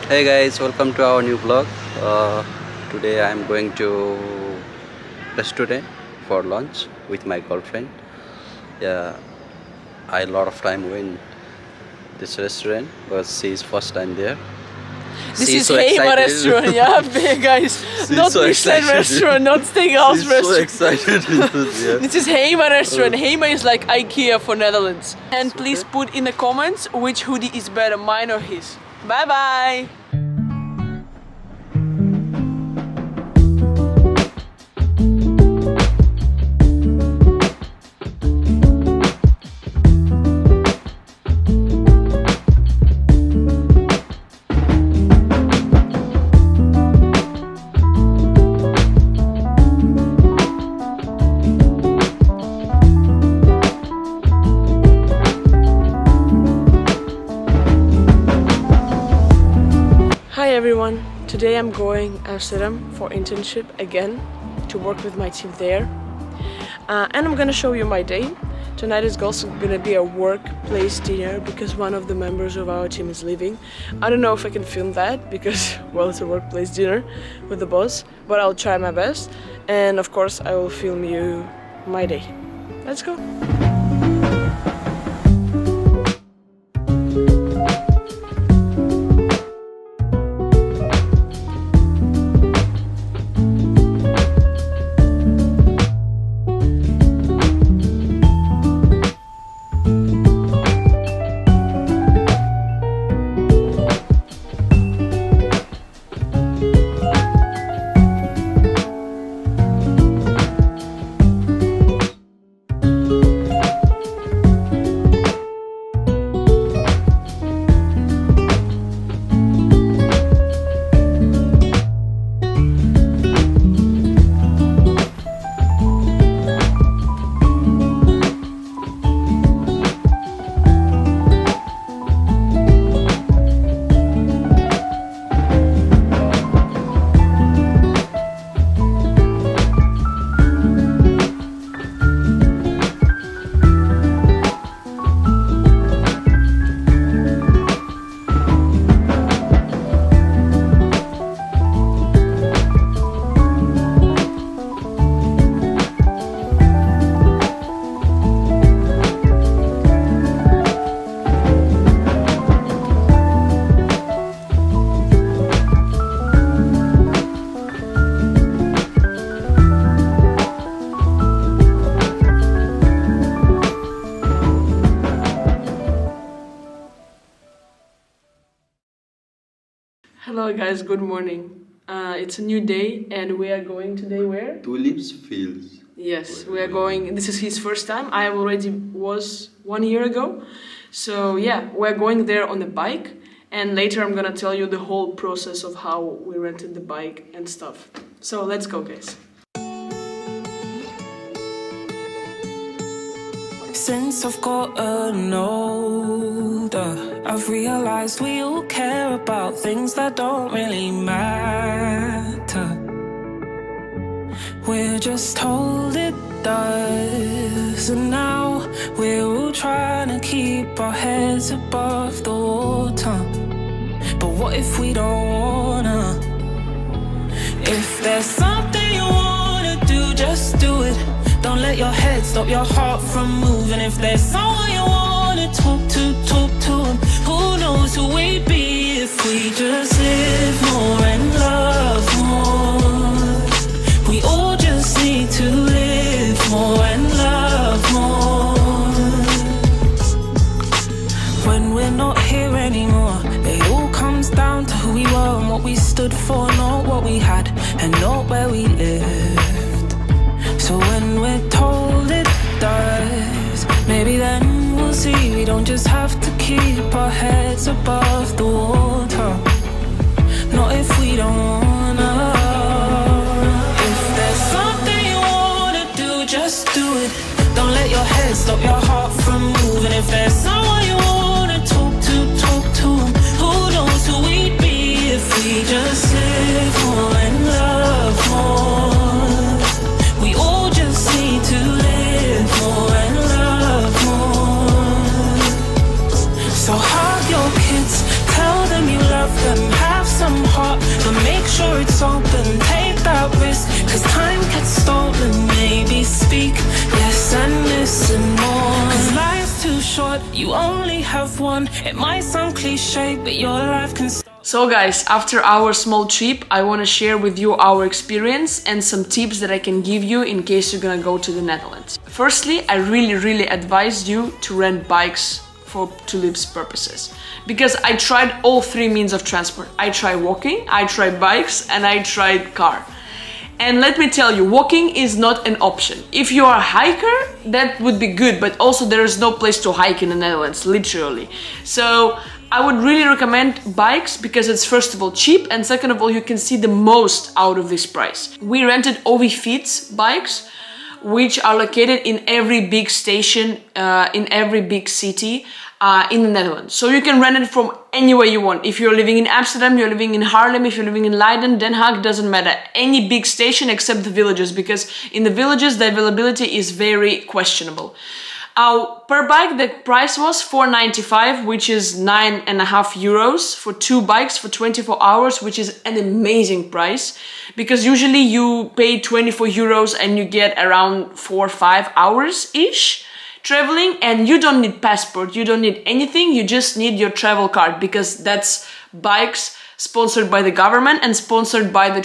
Hey guys, welcome to our new vlog. Today I am going to restaurant for lunch with my girlfriend. Yeah, I lot of time in this restaurant because she is first time there. This She is so Heima excited. restaurant, yeah, guys. Not so Michelin excited. restaurant, not steakhouse She's so restaurant. excited. Yeah. This is Heima restaurant. Heima is like IKEA for Netherlands. And Super. please put in the comments which hoodie is better, mine or his. Bye bye. Hi everyone, today I'm going Amsterdam for internship again to work with my team there, and I'm gonna show you my day. Tonight is also gonna be a workplace dinner because one of the members of our team is leaving. I don't know if I can film that because, well, it's a workplace dinner with the boss, but I'll try my best, and of course I will film you my day. Let's go. Hello guys, good morning. It's a new day and we are going today where? Tulips fields. Yes, we are going, this is his first time. I already was 1 year ago. So yeah, we're going there on a bike and later I'm gonna tell you the whole process of how we rented the bike and stuff. So let's go guys. Since I've gotten older, I've realized we all care about things that don't really matter. We're just told it does, and now we're all trying to keep our heads above the water. But what if we don't wanna? If there's something you wanna do, just do it. Don't let your head stop your heart from moving. If there's someone you wanna talk to, talk to him. Who knows who we'd be if we just live more and love more. We all just need to live more and love more. When we're not here anymore, it all comes down to who we were and what we stood for, not what we had and not where we lived. So when we're told it does, maybe then we'll see we don't just have to keep our heads above the water. Not if we don't wanna. If there's something you wanna do, just do it. Don't let your head stop your heart from moving. If there's someone you wanna talk to, talk to him. Who knows who we'd be if we just live more and love more. We all just need to live more and love more. So hug your kids, tell them you love them. You only have one. It might sound cliche, but your life can. So guys, after our small trip, I want to share with you our experience and some tips that I can give you in case you're gonna go to the Netherlands. Firstly, I really advise you to rent bikes for tulips purposes, because I tried all three means of transport. I tried walking, I tried bikes, and I tried car. And let me tell you, walking is not an option. If you are a hiker, that would be good, but also there is no place to hike in the Netherlands, literally. So I would really recommend bikes because it's first of all cheap, and second of all you can see the most out of this price. We rented OV Fiets bikes, which are located in every big station, in every big city in the Netherlands. So you can rent it from anywhere you want. If you're living in Amsterdam, you're living in Haarlem, if you're living in Leiden, Den Haag, doesn't matter. Any big station except the villages, because in the villages the availability is very questionable. Per bike the price was €4.95, which is €9.50 for 2 bikes for 24 hours, which is an amazing price, because usually you pay €24 and you get around 4 or 5 hours ish traveling, and you don't need passport, you don't need anything, you just need your travel card, because that's bikes sponsored by the government and sponsored by the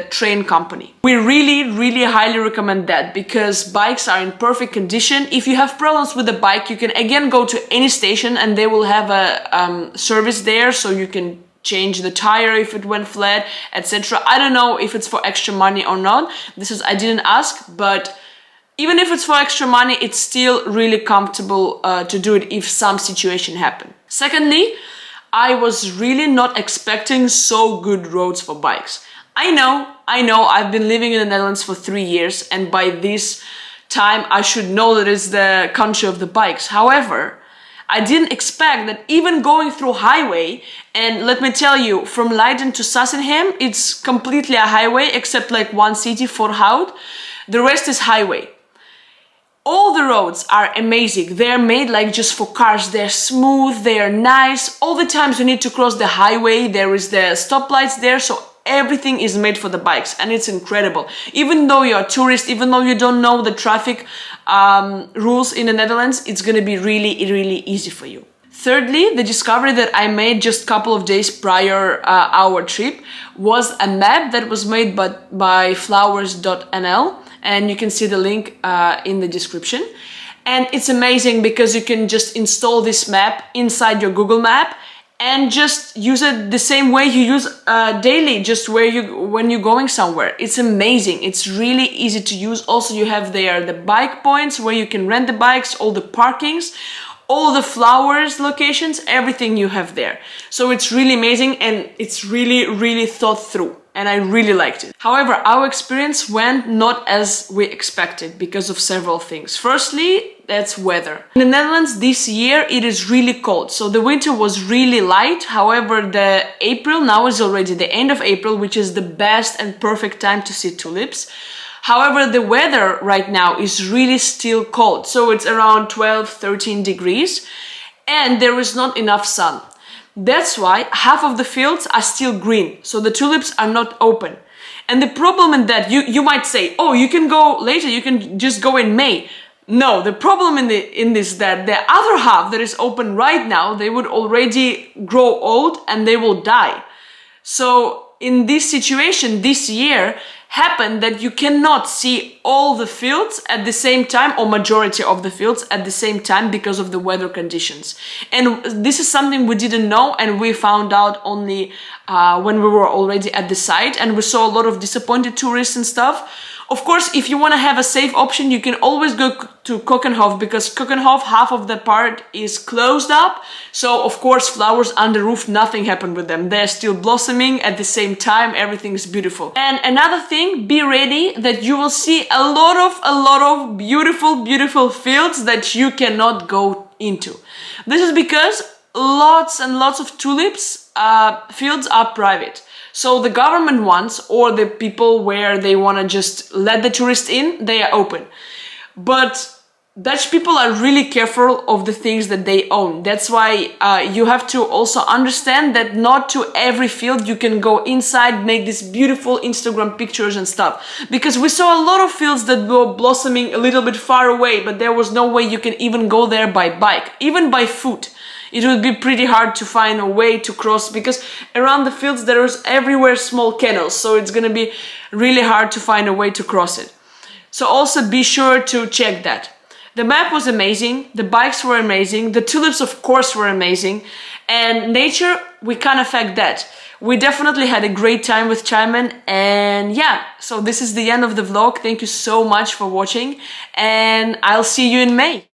train company. We really highly recommend that, because bikes are in perfect condition. If you have problems with the bike, you can again go to any station and they will have a service there, so you can change the tire if it went flat, etc. I don't know if it's for extra money or not. I didn't ask, but even if it's for extra money, it's still really comfortable to do it if some situation happen. Secondly, I was really not expecting so good roads for bikes. I know, I've been living in the Netherlands for 3 years, and by this time I should know that it's the country of the bikes. However, I didn't expect that even going through highway, and let me tell you, from Leiden to Sassenheim, it's completely a highway except like one city, Voorhout. The rest is highway. All the roads are amazing. They're made like just for cars. They're smooth, they're nice. All the times you need to cross the highway, there is the stoplights there, so everything is made for the bikes, and it's incredible. Even though you're a tourist, even though you don't know the traffic rules in the Netherlands, it's gonna be really easy for you. Thirdly, the discovery that I made just a couple of days prior our trip was a map that was made by flowers.nl, and you can see the link in the description. And it's amazing because you can just install this map inside your Google Map and just use it the same way you use daily, just when you're going somewhere. It's amazing. It's really easy to use. Also, you have there the bike points where you can rent the bikes, all the parkings, all the flowers locations, everything you have there. So it's really amazing, and it's really thought through, and I really liked it. However, our experience went not as we expected because of several things. Firstly, that's weather. In the Netherlands this year it is really cold, so the winter was really light. However, the April, now is already the end of April, which is the best and perfect time to see tulips. However, the weather right now is really still cold, so it's around 12-13 degrees, and there is not enough sun. That's why half of the fields are still green, so the tulips are not open. And the problem in that, you might say, oh, you can go later, you can just go in May. No, the problem in this that the other half that is open right now, they would already grow old and they will die. So in this situation this year happened that you cannot see all the fields at the same time, or majority of the fields at the same time, because of the weather conditions. And this is something we didn't know, and we found out only when we were already at the site, and we saw a lot of disappointed tourists and stuff. Of course, if you want to have a safe option, you can always go to Keukenhof, because Keukenhof, half of the part is closed up. So, of course, flowers on the roof, nothing happened with them. They're still blossoming at the same time. Everything is beautiful. And another thing, be ready that you will see a lot of beautiful fields that you cannot go into. This is because lots and lots of tulips fields are private. So the government ones, or the people where they want to just let the tourists in, they are open. But Dutch people are really careful of the things that they own. That's why you have to also understand that not to every field you can go inside, make these beautiful Instagram pictures and stuff. Because we saw a lot of fields that were blossoming a little bit far away, but there was no way you can even go there by bike, even by foot. It would be pretty hard to find a way to cross, because around the fields there's everywhere small canals, so it's gonna be really hard to find a way to cross it. So also be sure to check that. The map was amazing, the bikes were amazing, the tulips of course were amazing, and nature, we can't affect that. We definitely had a great time with Chaiman, and yeah, so this is the end of the vlog. Thank you so much for watching, and I'll see you in May.